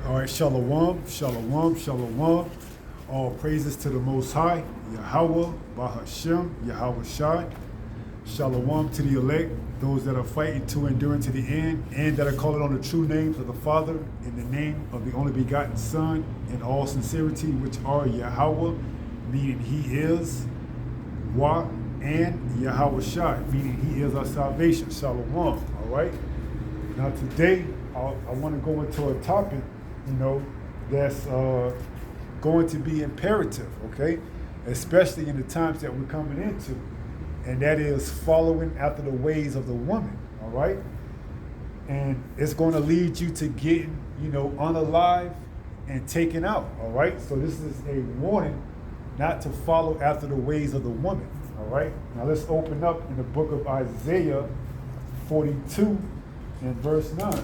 All right, shalom, shalom, shalom. All praises to the Most High, Yahweh, Bahashem, Yahweh Shai. Shalom to the elect, those that are fighting to endure to the end, and that are calling on the true names of the Father in the name of the only begotten Son, in all sincerity, which are Yahweh, meaning He is, Wa, and Yahweh Shai, meaning He is our salvation. Shalom. All right. Now today, I want to go into a topic, that's going to be imperative, okay? Especially in the times that we're coming into. And that is following after the ways of the woman, all right? And it's going to lead you to getting, unalive and taken out, all right? So this is a warning not to follow after the ways of the woman, all right? Now let's open up in the book of Isaiah 42 and verse 9.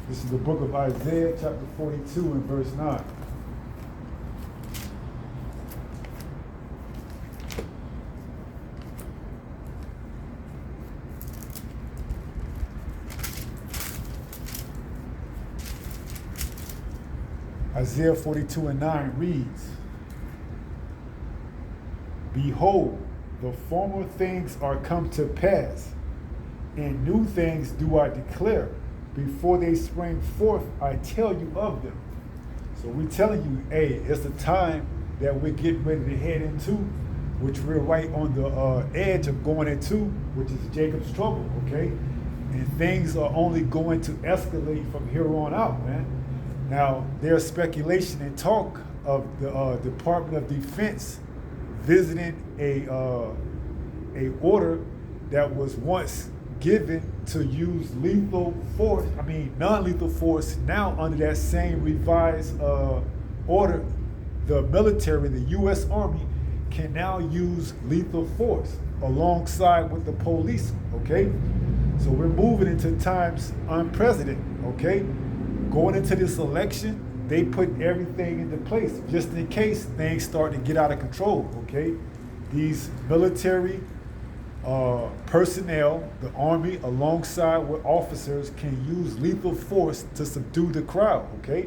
This is the book of Isaiah, chapter 42 and verse 9. Isaiah 42 and 9 reads, "Behold, the former things are come to pass, and new things do I declare. Before they spring forth, I tell you of them." So we're telling you, hey, it's the time that we're getting ready to head into, which we're right on the edge of going into, which is Jacob's trouble, okay? And things are only going to escalate from here on out, man. Now, there's speculation and talk of the Department of Defense visiting a order that was once given to use non-lethal force. Now under that same revised order, the military, the U.S. Army, can now use lethal force alongside with the police, okay? So we're moving into times unprecedented, okay? Going into this election, they put everything into place just in case things start to get out of control, okay? These military personnel, the army, alongside with officers, can use lethal force to subdue the crowd, okay?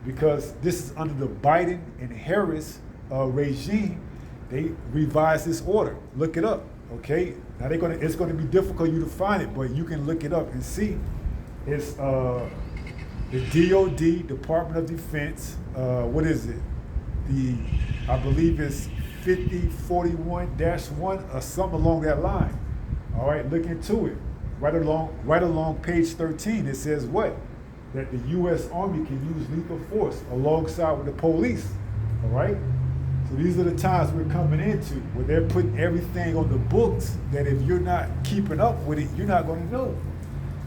Because this is under the Biden and Harris regime. They revised this order. Look it up, okay? Now it's gonna be difficult for you to find it, but you can look it up and see. It's the DOD, Department of Defense. What is it? I believe it's 5041-1 or something along that line. All right, look into it. Right along page 13, it says what? That the U.S. Army can use lethal force alongside with the police. All right? So these are the times we're coming into where they're putting everything on the books that if you're not keeping up with it, you're not going to know.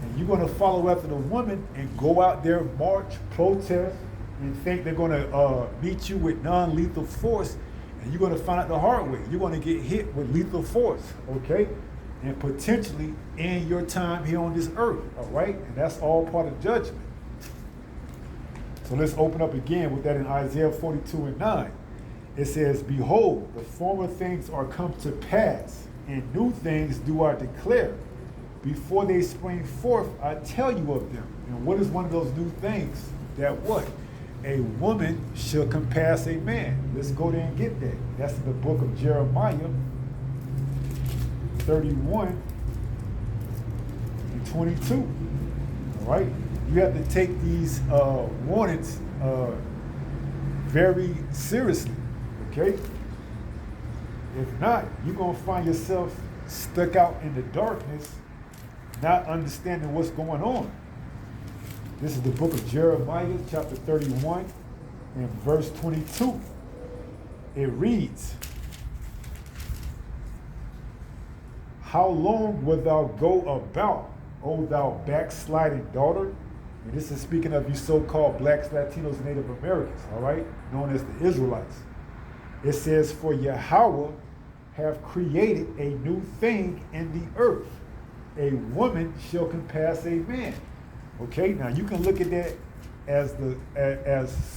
And you're going to follow after the woman and go out there, march, protest, and think they're going to meet you with non-lethal force. And you're going to find out the hard way. You're going to get hit with lethal force, okay? And potentially end your time here on this earth, all right? And that's all part of judgment. So let's open up again with that in Isaiah 42 and 9. It says, "Behold, the former things are come to pass, and new things do I declare. Before they spring forth, I tell you of them." And what is one of those new things? That what? A woman shall compass a man. Let's go there and get that. That's in the book of Jeremiah 31 and 22. All right? You have to take these warnings very seriously, okay? If not, you're going to find yourself stuck out in the darkness, not understanding what's going on. This is the book of Jeremiah, chapter 31, and verse 22. It reads, "How long wilt thou go about, O thou backsliding daughter?" And this is speaking of you so-called blacks, Latinos, and Native Americans, all right, known as the Israelites. It says, "For Yahweh have created a new thing in the earth. A woman shall compass a man." Okay, now you can look at that as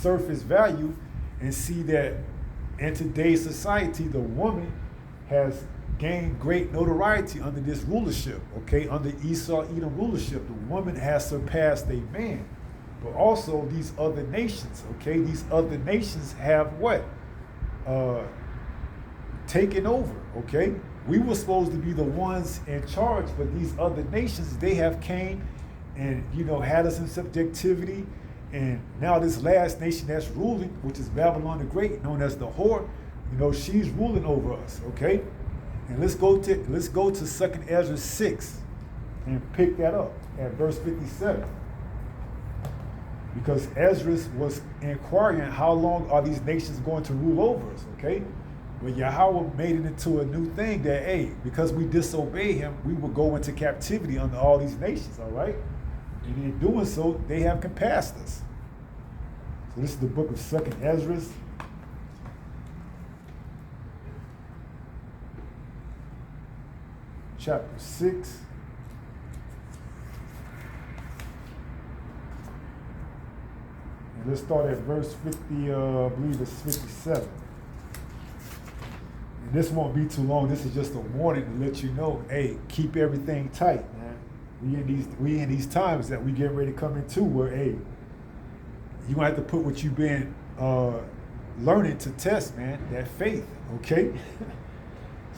surface value and see that in today's society, the woman has gained great notoriety under this rulership, okay, under Esau-Edom rulership. The woman has surpassed a man. But also these other nations, okay, these other nations have what? Taken over, okay? We were supposed to be the ones in charge, but these other nations, they have came and, had us in subjectivity. And now this last nation that's ruling, which is Babylon the Great, known as the whore, she's ruling over us, okay? And let's go to 2nd Ezra 6 and pick that up at verse 57. Because Ezra was inquiring how long are these nations going to rule over us, okay? But Yahweh made it into a new thing that, hey, because we disobey him, we will go into captivity under all these nations, all right? And in doing so, they have compassed us. So this is the book of 2nd Ezra. Chapter 6. And let's start at verse 50, I believe it's 57. And this won't be too long. This is just a warning to let you know, hey, keep everything tight, man. We in these times that we get ready to come into where, hey, you're going to have to put what you've been learning to test, man, that faith, okay?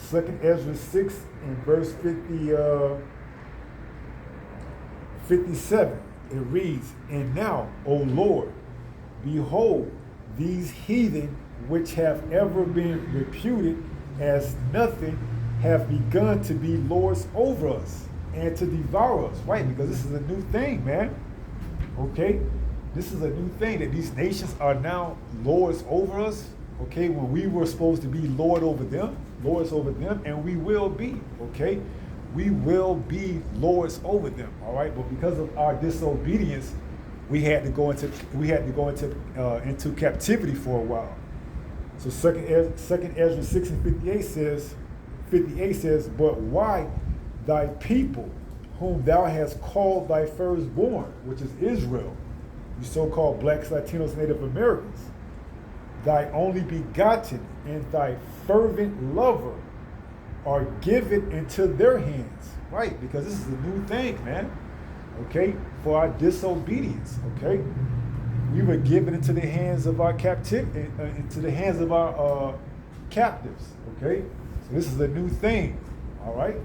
2nd Ezra 6 and verse 57, it reads, "And now, O Lord, behold, these heathen which have ever been reputed as nothing have begun to be lords over us and to devour us." Right, because this is a new thing, man. Okay? This is a new thing that these nations are now lords over us. Okay, when we were supposed to be lords over them, and we will be, okay? We will be lords over them, all right? But because of our disobedience, we had to go into captivity for a while. So 2nd Ezra 6 and 58 says, "But why thy people, whom thou hast called thy firstborn," which is Israel, you so-called blacks, Latinos, Native Americans, "thy only begotten and thy fervent lover are given into their hands." Right, because this is a new thing, man. Okay, for our disobedience. Okay, we were given into the hands of our captives. Okay, so this is a new thing. All right,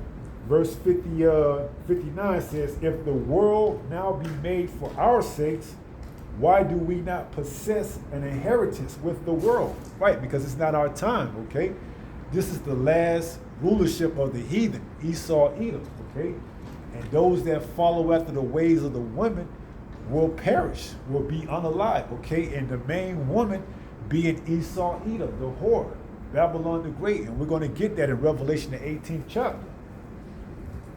verse 59 says, "If the world now be made for our sakes, why do we not possess an inheritance with the world?" Right, because it's not our time, okay? This is the last rulership of the heathen, Esau, Edom, okay? And those that follow after the ways of the women will perish, will be unalive, okay? And the main woman being Esau, Edom, the whore, Babylon the Great. And we're going to get that in Revelation, the 18th chapter.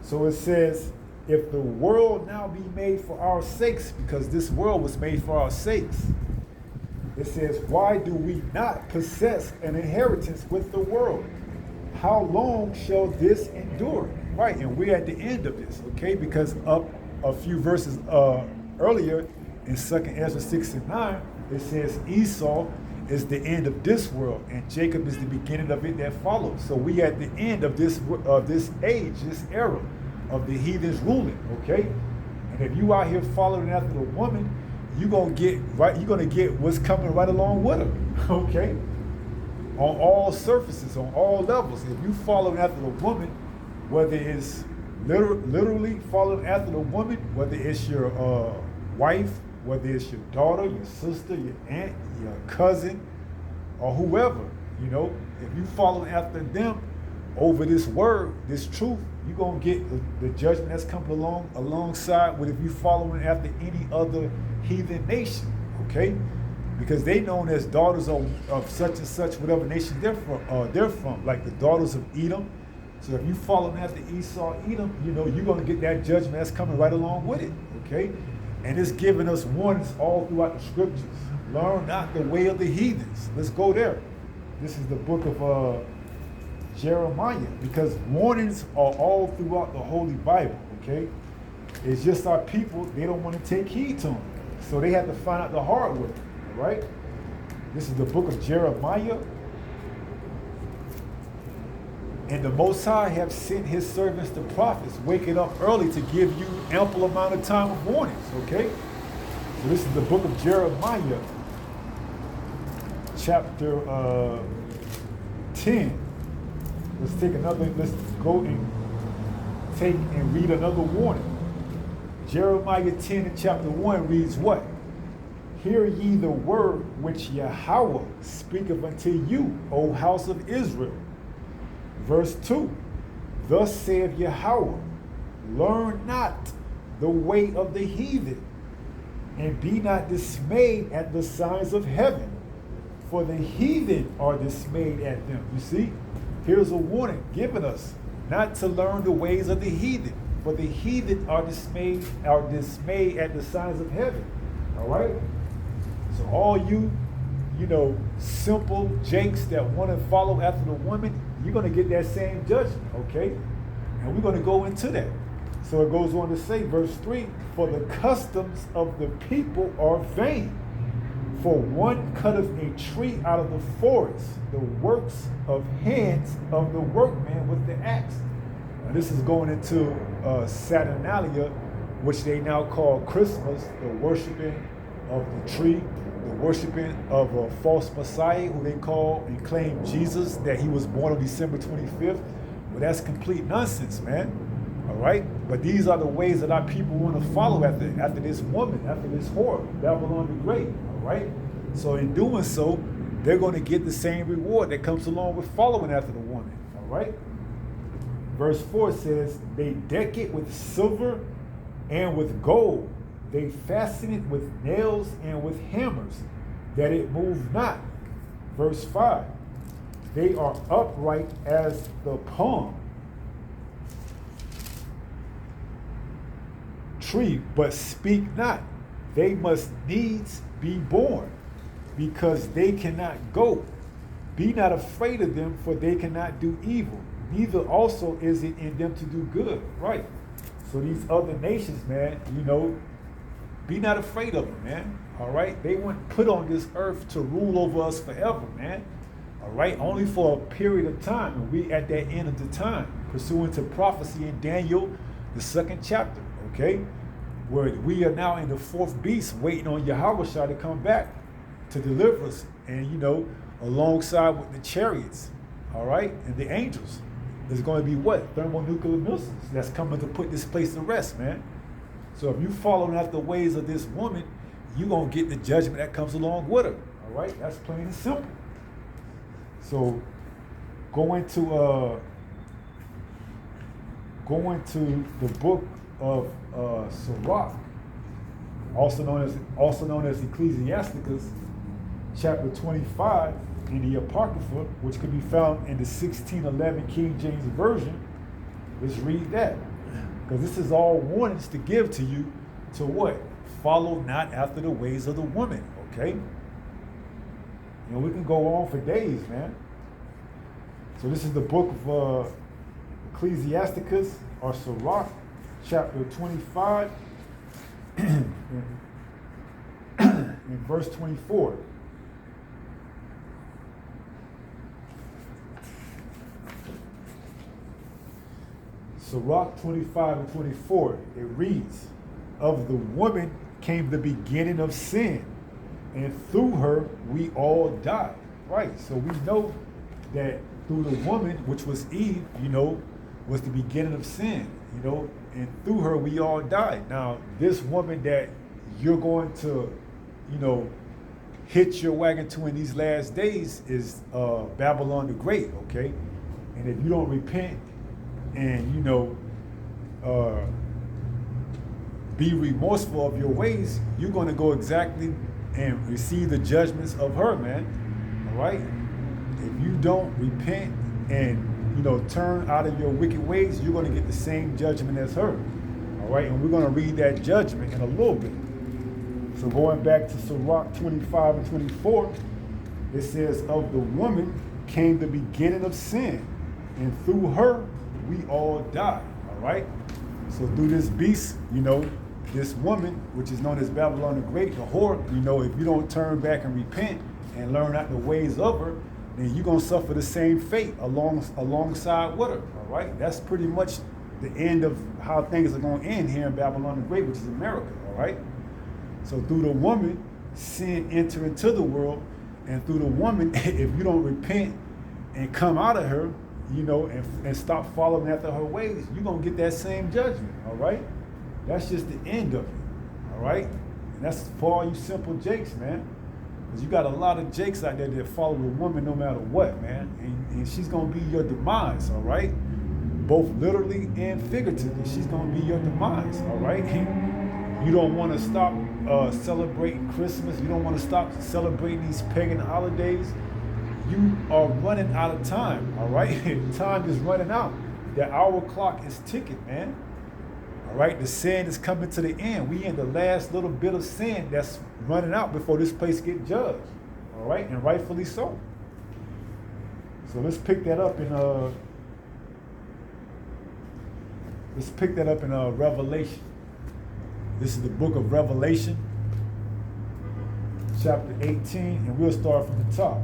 So it says, "If the world now be made for our sakes," because this world was made for our sakes, it says, "why do we not possess an inheritance with the world? How long shall this endure?" Right, and we're at the end of this, okay? Because up a few verses earlier in 2nd Ezra 6 and 9, it says Esau is the end of this world, and Jacob is the beginning of it that follows. So we at the end of this age, this era of the heathens ruling, okay? And if you out here following after the woman, you're gonna get what's coming right along with her, okay? On all surfaces, on all levels. If you following after the woman, whether it's literally following after the woman, whether it's your wife, whether it's your daughter, your sister, your aunt, your cousin, or whoever, if you following after them over this word, this truth, you're going to get the judgment that's coming alongside with if you following after any other heathen nation, okay? Because they known as daughters of such and such, whatever nation they're from, like the daughters of Edom. So if you following after Esau, Edom, you're going to get that judgment that's coming right along with it, okay? And it's giving us warnings all throughout the scriptures. Learn not the way of the heathens. Let's go there. This is the book of Jeremiah, because warnings are all throughout the Holy Bible, okay? It's just our people, they don't want to take heed to them. So they have to find out the hard way, all right? This is the book of Jeremiah. And the Most High have sent his servants the prophets, waking up early to give you ample amount of time of warnings, okay? So this is the book of Jeremiah, chapter 10. Let's go and take and read another warning. Jeremiah 10 in chapter 1 reads what? Hear ye the word which Yahweh speaketh unto you, O house of Israel. Verse 2, thus saith Yahweh, learn not the way of the heathen, and be not dismayed at the signs of heaven, for the heathen are dismayed at them. You see, here's a warning given us not to learn the ways of the heathen, for the heathen are dismayed at the signs of heaven. All right? So all you simple jakes that want to follow after the woman, you're going to get that same judgment, okay? And we're going to go into that. So it goes on to say, verse 3, for the customs of the people are vain. For one cutteth a tree out of the forest, the works of hands of the workman with the axe. Now this is going into Saturnalia, which they now call Christmas, the worshiping of the tree, the worshiping of a false Messiah who they call and claim Jesus, that he was born on December 25th. Well, that's complete nonsense, man. All right? But these are the ways that our people want to follow after this woman, after this whore, Babylon the Great. All right? So in doing so, they're going to get the same reward that comes along with following after the woman. All right? Verse 4 says, they deck it with silver and with gold. They fasten it with nails and with hammers, that it move not. Verse 5, they are upright as the palm tree, but speak not. They must needs be born, because they cannot go. Be not afraid of them, for they cannot do evil. Neither also is it in them to do good. Right. So these other nations, man, be not afraid of them, man. All right? They weren't put on this earth to rule over us forever, man. All right? Only for a period of time. And we at that end of the time, pursuant to prophecy in Daniel, the 2nd chapter, okay? Where we are now in the 4th beast, waiting on Yahweh to come back to deliver us. And, alongside with the chariots, all right? And the angels. There's going to be what? Thermonuclear missiles that's coming to put this place to rest, man. So if you following after the ways of this woman, you're going to get the judgment that comes along with her. All right? That's plain and simple. So go into the book of Sirach, also known as Ecclesiasticus, chapter 25 in the Apocrypha, which can be found in the 1611 King James Version. Let's read that. Because this is all warnings to give to you to what? Follow not after the ways of the woman, okay? We can go on for days, man. So this is the book of Ecclesiasticus, or Sirach, chapter 25, in verse 24. Sirach 25 and 24, it reads, of the woman came the beginning of sin, and through her we all died. Right, so we know that through the woman, which was Eve, was the beginning of sin, and through her we all died. Now, this woman that you're going to, hitch your wagon to in these last days is Babylon the Great, okay? And if you don't repent and be remorseful of your ways, you're going to go exactly and receive the judgments of her, man. All right? If you don't repent and turn out of your wicked ways, you're going to get the same judgment as her. All right? And we're going to read that judgment in a little bit. So going back to Sirach 25 and 24, it says, of the woman came the beginning of sin, and through her we all die. All right? So through this beast, this woman, which is known as Babylon the Great, the whore, if you don't turn back and repent and learn out the ways of her, then you're going to suffer the same fate alongside with her, all right? That's pretty much the end of how things are going to end here in Babylon the Great, which is America, all right? So through the woman, sin enter into the world, and through the woman, if you don't repent and come out of her, you know, and stop following after her ways, you're going to get that same judgment, all right? That's just the end of it, all right? And that's for all you simple jakes, man. Because you got a lot of jakes out there that follow the woman no matter what, man. And she's going to be your demise, all right? Both literally and figuratively, she's going to be your demise, all right? You don't want to stop celebrating Christmas. You don't want to stop celebrating these pagan holidays. You are running out of time, all right? Time is running out. The hour clock is ticking, man. All right, the sand is coming to the end. We in the last little bit of sand that's running out before this place get judged. All right, and rightfully so. So let's pick that up in Revelation. This is the book of Revelation, chapter 18, and we'll start from the top.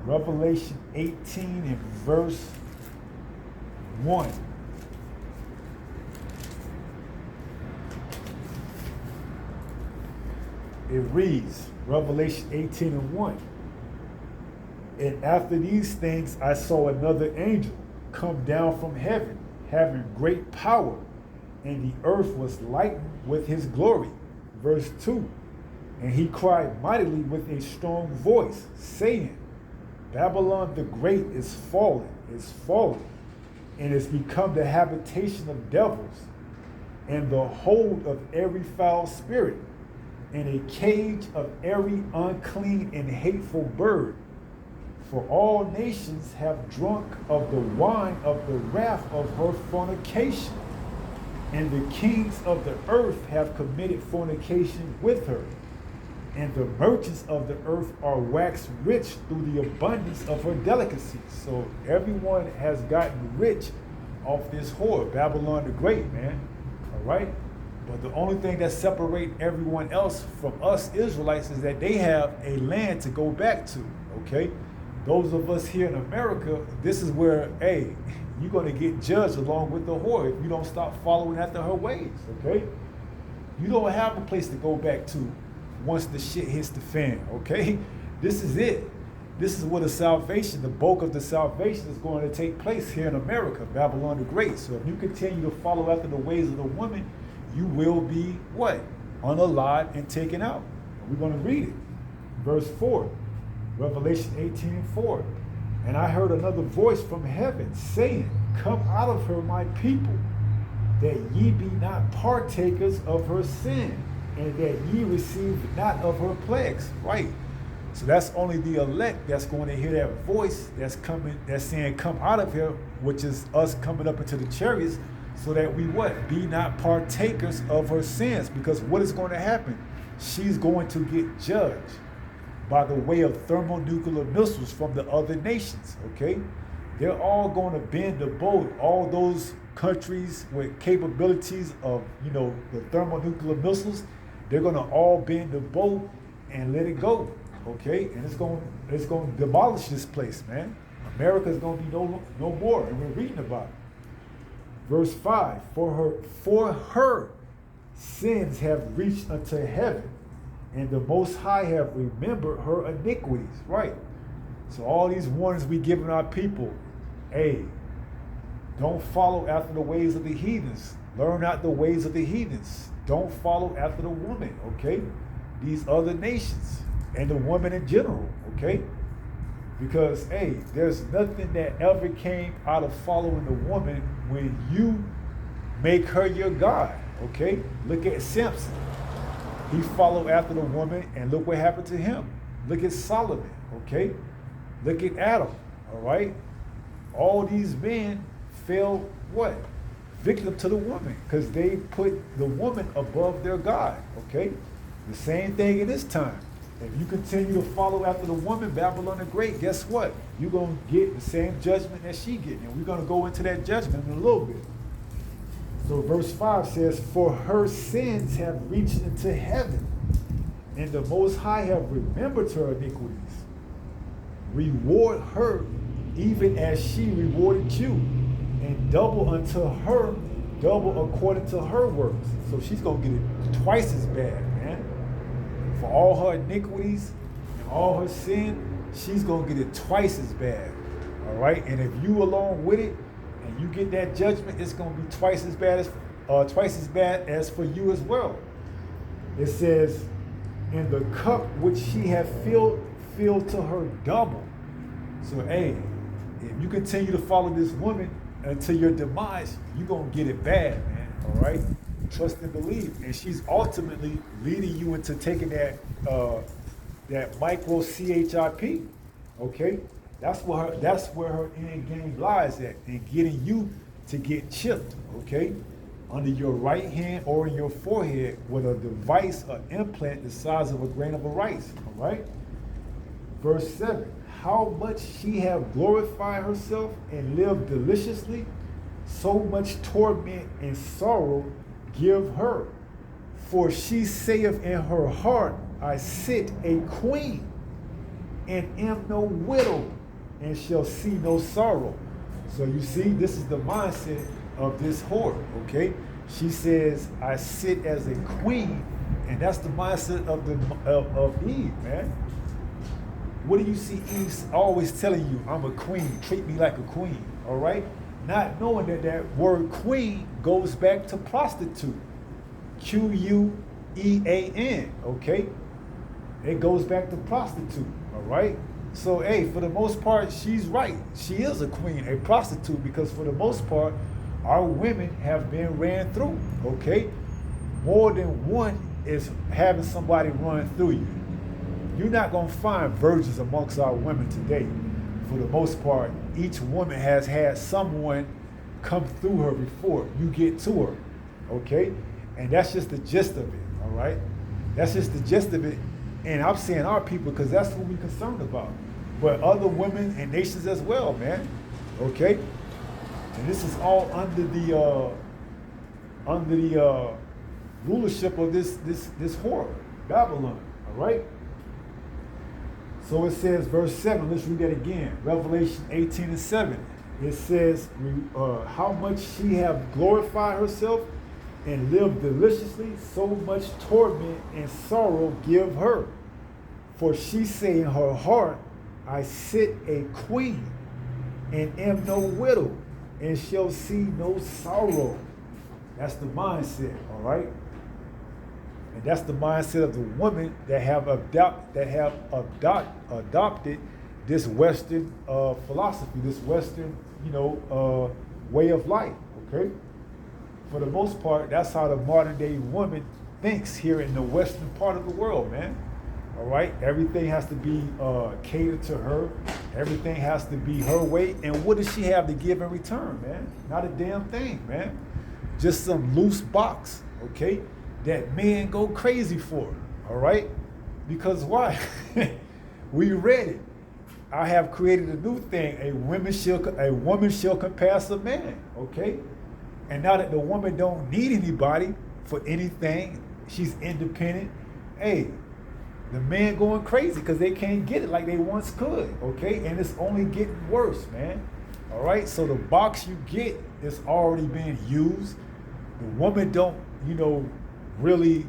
Revelation 18 and verse 1. It reads, Revelation 18 and 1. And after these things I saw another angel come down from heaven, having great power, and the earth was lightened with his glory. Verse 2. And he cried mightily with a strong voice, saying, Babylon the Great is fallen, and is become the habitation of devils, and the hold of every foul spirit, and a cage of every unclean and hateful bird. For all nations have drunk of the wine of the wrath of her fornication, and the kings of the earth have committed fornication with her. And the merchants of the earth are waxed rich through the abundance of her delicacies. So everyone has gotten rich off this whore, Babylon the Great, man. All right? But the only thing that separates everyone else from us Israelites is that they have a land to go back to, okay? Those of us here in America, this is where, hey, you're going to get judged along with the whore if you don't stop following after her ways, okay? You don't have a place to go back to once the shit hits the fan, okay? This is it. This is where the salvation, the bulk of the salvation is going to take place here in America, Babylon the Great. So if you continue to follow after the ways of the woman, you will be what? Unalive and taken out. We're going to read it. Verse 4, Revelation 18 and 4. And I heard another voice from heaven saying, Come out of her, my people, that ye be not partakers of her sin, and that ye receive not of her plagues. Right. So that's only the elect that's going to hear that voice that's coming, that's saying, come out of here, which is us coming up into the chariots, so that we what? Be not partakers of her sins. Because what is going to happen? She's going to get judged by the way of thermonuclear missiles from the other nations, okay? They're all going to bend the boat. All those countries with capabilities of, the thermonuclear missiles, they're going to all bend the boat and let it go, okay? And it's going to demolish this place, man. America's going to be no more, and we're reading about it. Verse 5, for her sins have reached unto heaven, and the Most High have remembered her iniquities. Right. So all these warnings we giving our people, hey, don't follow after the ways of the heathens. Learn out the ways of the heathens. Don't follow after the woman, okay? These other nations and the woman in general, okay? Because, hey, there's nothing that ever came out of following the woman when you make her your God, okay? Look at Samson. He followed after the woman, and look what happened to him. Look at Solomon, okay? Look at Adam, all right? All these men fell what? Victim to the woman, because they put the woman above their God, okay? The same thing in this time. If you continue to follow after the woman, Babylon the Great, guess what? You're going to get the same judgment that she getting. And we're going to go into that judgment in a little bit. So verse 5 says, for her sins have reached into heaven, And the Most High have remembered her iniquities. Reward her even as she rewarded you, and double unto her, double according to her works. So she's going to get it twice as bad, man. For all her iniquities and all her sin, she's going to get it twice as bad. All right? And if you along with it and you get that judgment, it's going to be twice as bad as for you as well. It says, in the cup which she hath filled to her double. So, hey, if you continue to follow this woman until your demise, you're going to get it bad, man. All right? Trust and believe. And she's ultimately leading you into taking that micro CHIP. Okay? That's where her end game lies at, in getting you to get chipped, okay? Under your right hand or in your forehead with a device or implant the size of a grain of rice, all right? Verse 7, how much she have glorified herself and lived deliciously, so much torment and sorrow give her. For she saith in her heart, I sit a queen, and am no widow, and shall see no sorrow. So you see, this is the mindset of this whore, okay? She says, I sit as a queen, and that's the mindset of Eve, man. What do you see Eve always telling you? I'm a queen, treat me like a queen, all right? Not knowing that that word queen goes back to prostitute, Quean, okay? It goes back to prostitute, all right? So, hey, for the most part, she's right. She is a queen, a prostitute, because for the most part, our women have been ran through, okay? More than one is having somebody run through you. You're not going to find virgins amongst our women today. For the most part, each woman has had someone come through her before you get to her, okay? And that's just the gist of it, all right? That's just the gist of it. And I'm saying our people because that's what we're concerned about. But other women and nations as well, man. Okay? And this is all under the rulership of this whore, Babylon. All right? So it says, verse 7, let's read that again. Revelation 18:7. It says, how much she have glorified herself and lived deliciously, so much torment and sorrow give her. For she say in her heart, I sit a queen, and am no widow, and shall see no sorrow. That's the mindset, all right? And that's the mindset of the women that have adopted this Western philosophy, this Western, way of life, okay? For the most part, that's how the modern day woman thinks here in the Western part of the world, man. All right? Everything has to be catered to her. Everything has to be her way. And what does she have to give in return, man? Not a damn thing, man. Just some loose box, okay, that men go crazy for, all right? Because why? We read it. I have created a new thing. A woman shall compass a man, okay? And now that the woman don't need anybody for anything, she's independent. Hey, the men going crazy because they can't get it like they once could, okay? And it's only getting worse, man. All right? So the box you get is already being used. The woman don't, really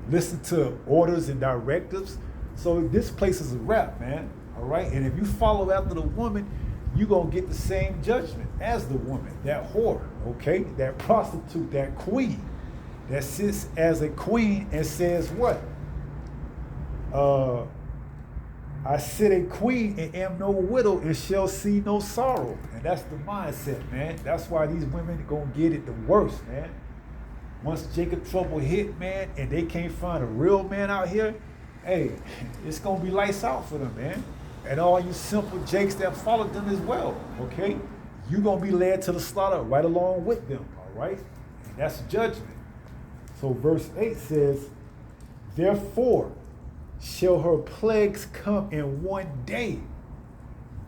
listen to orders and directives. So this place is a wrap, man. All right? And if you follow after the woman, you're going to get the same judgment as the woman, that whore, okay? That prostitute, that queen that sits as a queen and says what? I sit a queen and am no widow and shall see no sorrow. And that's the mindset, man. That's why these women going to get it the worst, man. Once Jacob trouble hit, man, and they can't find a real man out here, hey, it's going to be lights out for them, man. And all you simple jakes that followed them as well, okay? You're going to be led to the slaughter right along with them, all right? And that's judgment. So verse 8 says, therefore shall her plagues come in one day,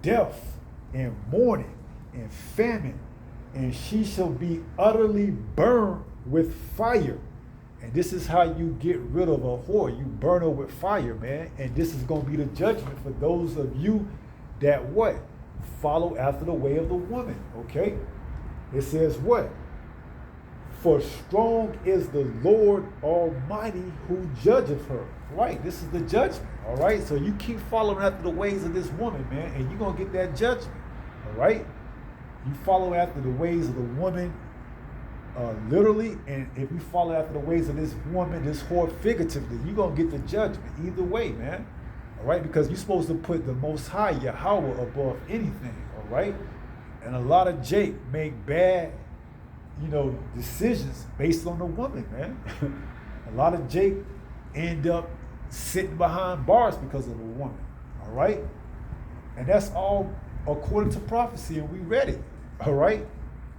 death and mourning and famine, and she shall be utterly burned with fire, And this is how you get rid of a whore. You burn her with fire, man. And this is going to be the judgment for those of you that what? Follow after the way of the woman, okay? It says what? For strong is the Lord Almighty who judgeth her. Right, this is the judgment, all right? So you keep following after the ways of this woman, man, and you're going to get that judgment, all right? You follow after the ways of the woman literally, and if you follow after the ways of this woman, this whore figuratively, you're going to get the judgment either way, man, all right? Because you're supposed to put the Most High, Yahweh, above anything, all right? And a lot of Jake make bad, decisions based on the woman, man. A lot of Jake end up sitting behind bars because of a woman, all right? And that's all according to prophecy, and we read it, all right?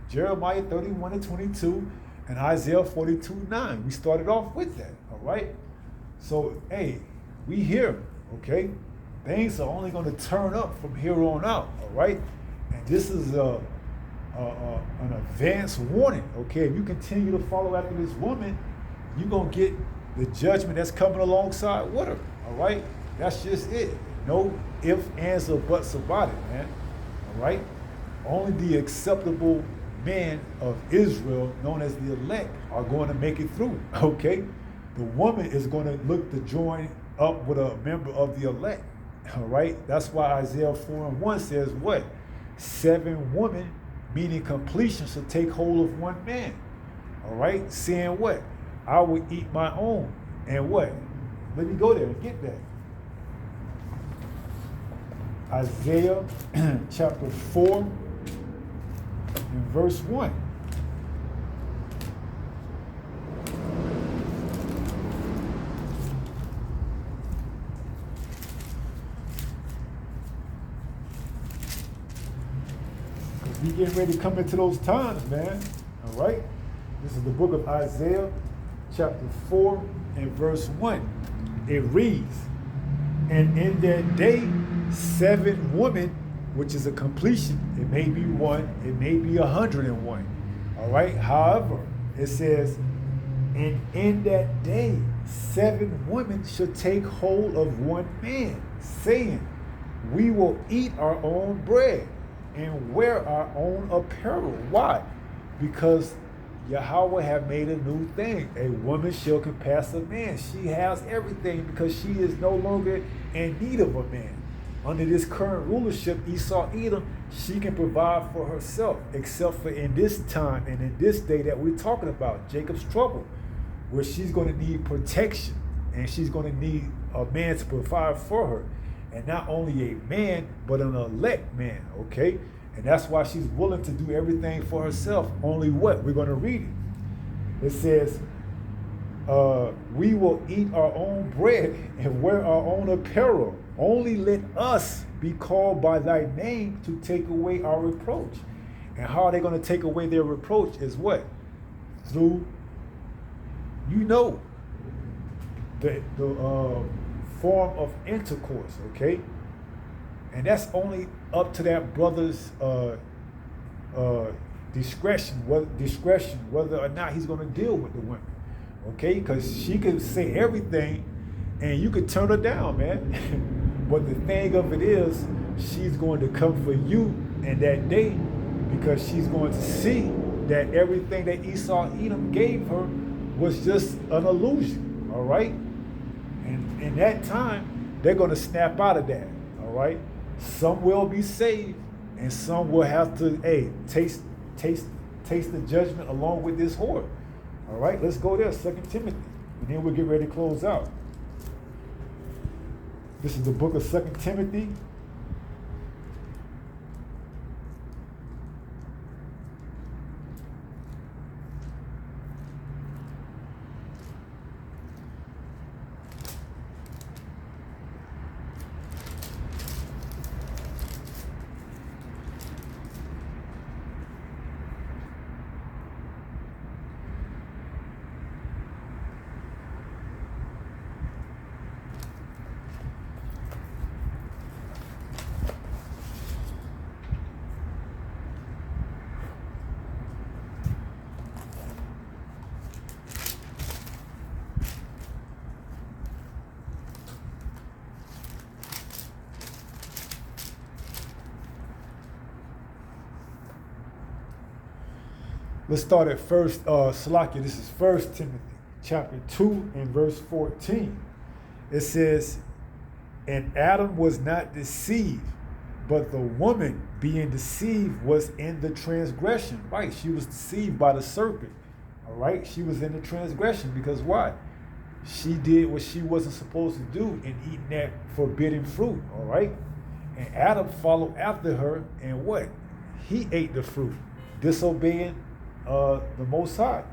Jeremiah 31:22 and Isaiah 42:9. We started off with that, all right? So, hey, we here, okay? Things are only going to turn up from here on out, all right? And this is an advance warning, okay? If you continue to follow after this woman, you're going to get the judgment that's coming alongside with her, all right? That's just it. No ifs, ands, or buts about it, man, all right? Only the acceptable men of Israel, known as the elect, are going to make it through, okay? The woman is going to look to join up with a member of the elect, all right? That's why Isaiah 4:1 says what? 7 women, meaning completion, shall take hold of one man, all right? Saying what? I will eat my own. And what? Let me go there and get that. Isaiah chapter 4 and verse 1. We getting ready to come into those times, man. All right? This is the book of Isaiah chapter 4 and verse 1. It reads, and in that day 7 women, which is a completion, it may be 1, it may be 101. All right? However, it says, and in that day 7 women shall take hold of one man, saying, we will eat our own bread and wear our own apparel. Why? Because Yahweh have made a new thing. A woman shall compass a man. She has everything because she is no longer in need of a man. Under this current rulership, Esau Edom, she can provide for herself, except for in this time and in this day that we're talking about, Jacob's trouble, where she's going to need protection and she's going to need a man to provide for her. And not only a man, but an elect man, okay? And that's why she's willing to do everything for herself. Only what? We're going to read it. It says, we will eat our own bread and wear our own apparel. Only let us be called by thy name to take away our reproach. And how are they going to take away their reproach is what? Through, the form of intercourse, okay? And that's only up to that brother's discretion, whether or not he's going to deal with the women, okay? Because she could say everything and you could turn her down, man. But the thing of it is, she's going to come for you in that day because she's going to see that everything that Esau Edom gave her was just an illusion, all right? And in that time, they're going to snap out of that, all right? Some will be saved, and some will have to, taste the judgment along with this whore. All right, let's go there, 2 Timothy, and then we'll get ready to close out. This is the book of 2 Timothy. Let's start at first, Salakia. This is 1 Timothy chapter 2 and verse 14. It says, and Adam was not deceived, but the woman being deceived was in the transgression. Right, she was deceived by the serpent. All right, she was in the transgression because why? She did what she wasn't supposed to do in eating that forbidden fruit. All right, and Adam followed after her, and what? He ate the fruit, disobeying the Most High.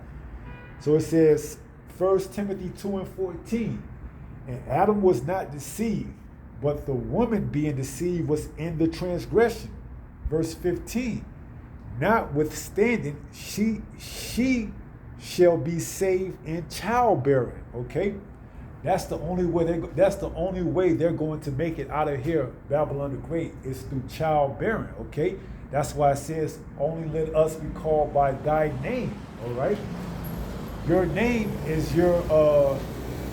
So it says, 1 Timothy 2 and 14, and Adam was not deceived, but the woman being deceived was in the transgression. Verse 15, notwithstanding, she shall be saved in childbearing. Okay, that's the only way they're going to make it out of here, Babylon the Great, is through childbearing. Okay, that's why it says, only let us be called by thy name. All right, your name is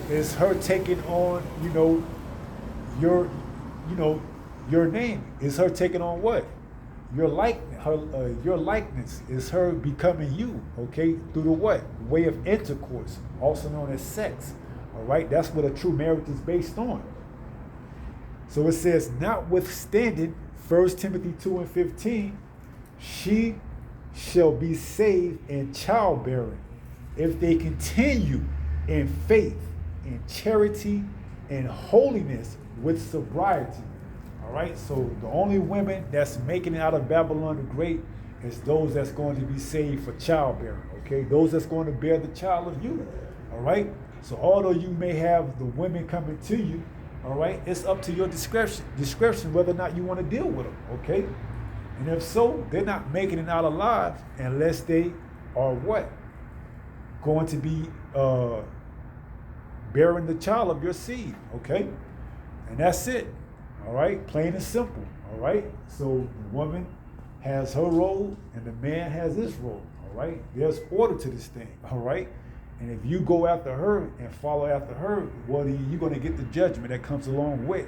is her taking on, your name is her taking on what? Your likeness is her becoming you, okay, through the what? Way of intercourse, also known as sex. All right, that's what a true marriage is based on. So it says, notwithstanding, 1 Timothy 2 and 15, she shall be saved in childbearing if they continue in faith, in charity, and holiness with sobriety. All right, so the only women that's making it out of Babylon the Great is those that's going to be saved for childbearing, okay? Those that's going to bear the child of you, all right? So although you may have the women coming to you, all right, it's up to your discretion whether or not you want to deal with them, okay? And if so, they're not making it out alive unless they are what? Going to be bearing the child of your seed, okay? And that's it. All right, plain and simple. All right, so the woman has her role and the man has his role. All right, there's order to this thing. All right, and if you go after her and follow after her, well, you're going to get the judgment that comes along with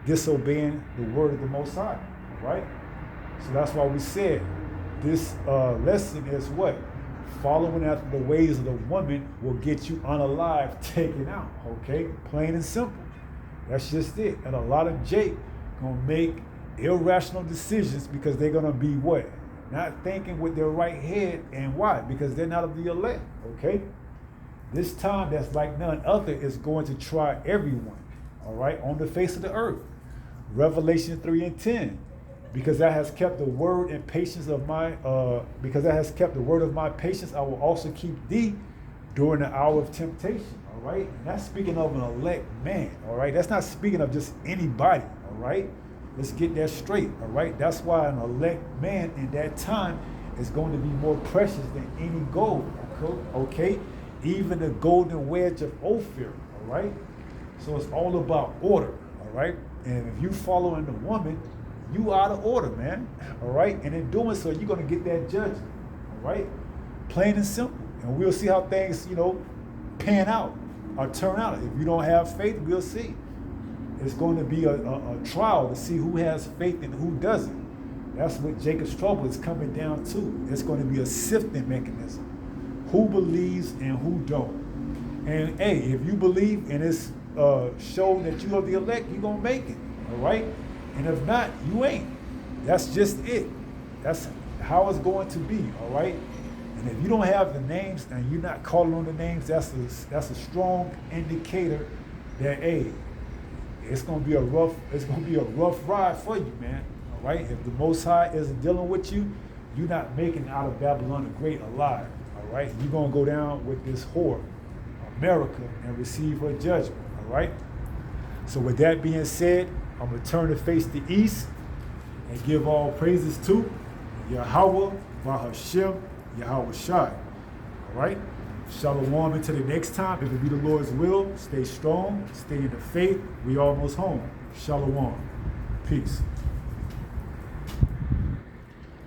disobeying the word of the Most High. All right, so that's why we said this lesson is what? Following after the ways of the woman will get you unalive, taken out. Okay, plain and simple. That's just it. And a lot of Jake gonna make irrational decisions because they're gonna be what? Not thinking with their right head. And why? Because they're not of the elect. Okay? This time that's like none other is going to try everyone, all right, on the face of the earth. Revelation 3 and 10. Because that has kept the word and patience of my patience, I will also keep thee during the hour of temptation. All right, and that's speaking of an elect man. All right, that's not speaking of just anybody. All right, let's get that straight. All right, that's why an elect man in that time is going to be more precious than any gold. Okay, even the golden wedge of Ophir. All right, so it's all about order. All right, and if you following the woman, you out of order, man. All right, and in doing so, you're going to get that judgment. All right, plain and simple, and we'll see how things, pan out. Or turn out. If you don't have faith, we'll see. It's going to be a trial to see who has faith and who doesn't. That's what Jacob's trouble is coming down to. It's going to be a sifting mechanism. Who believes and who don't. And hey, if you believe and it's shown that you are the elect, you're going to make it. All right? And if not, you ain't. That's just it. That's how it's going to be. All right? And if you don't have the names and you're not calling on the names, that's a strong indicator that, hey, it's gonna be a rough ride for you, man. All right. If the Most High isn't dealing with you, you're not making out of Babylon the Great alive. All right. You're gonna go down with this whore, America, and receive her judgment. All right. So with that being said, I'm gonna turn to face the east and give all praises to Yahweh, Bahashem, Yahweh Shai. All right? Shalom until the next time. If it be the Lord's will, stay strong, stay in the faith. We almost home. Shalom. Peace.